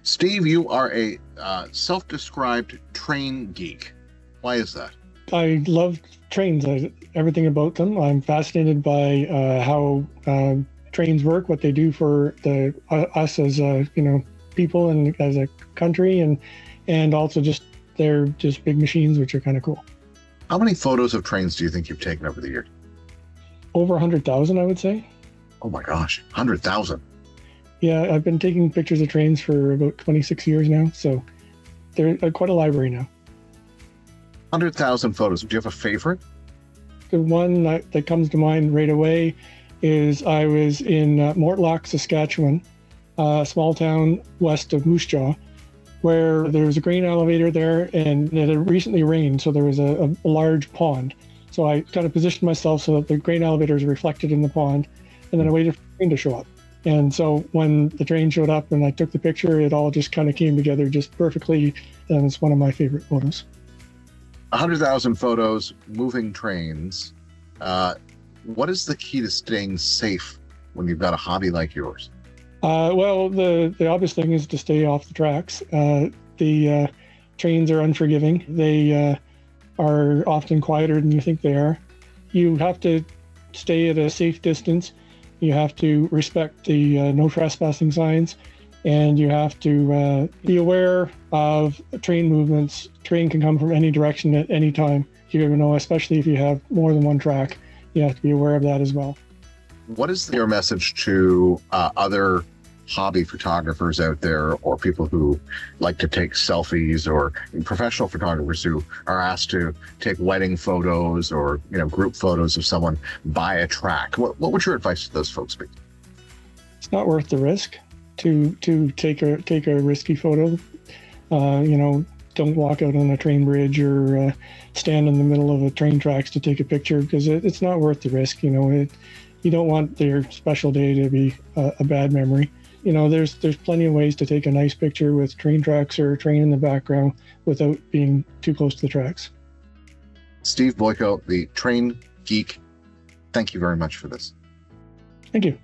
Steve, you are a self-described train geek. Why is that? I love trains, everything about them. I'm fascinated by how trains work, what they do for us as people and as a country, and also just they're just big machines, which are kind of cool. How many photos of trains do you think you've taken over the years? Over 100,000, I would say. Oh my gosh, 100,000. Yeah, I've been taking pictures of trains for about 26 years now, so they're quite a library now. 100,000 photos. Do you have a favorite? The one that comes to mind right away is I was in Mortlach, Saskatchewan, a small town west of Moose Jaw, where there was a grain elevator there, and it had recently rained, so there was a large pond. So I kind of positioned myself so that the grain elevator is reflected in the pond, and then I waited for the train to show up. And so when the train showed up and I took the picture, it all just kind of came together just perfectly, and it's one of my favorite photos. 100,000 photos, moving trains. What is the key to staying safe when you've got a hobby like yours? Well, the obvious thing is to stay off the tracks. The trains are unforgiving. They are often quieter than you think they are. You have to stay at a safe distance. You have to respect the no trespassing signs, and you have to be aware of train movements. Train can come from any direction at any time. You know, especially if you have more than one track, you have to be aware of that as well. What is your message to other hobby photographers out there, or people who like to take selfies, or professional photographers who are asked to take wedding photos or group photos of someone by a track? What would your advice to those folks be? It's not worth the risk to take a risky photo. Don't walk out on a train bridge or stand in the middle of a train tracks to take a picture, because it's not worth the risk. You don't want your special day to be a bad memory. There's plenty of ways to take a nice picture with train tracks or a train in the background without being too close to the tracks. Steve Boyko, the Train Geek, thank you very much for this. Thank you.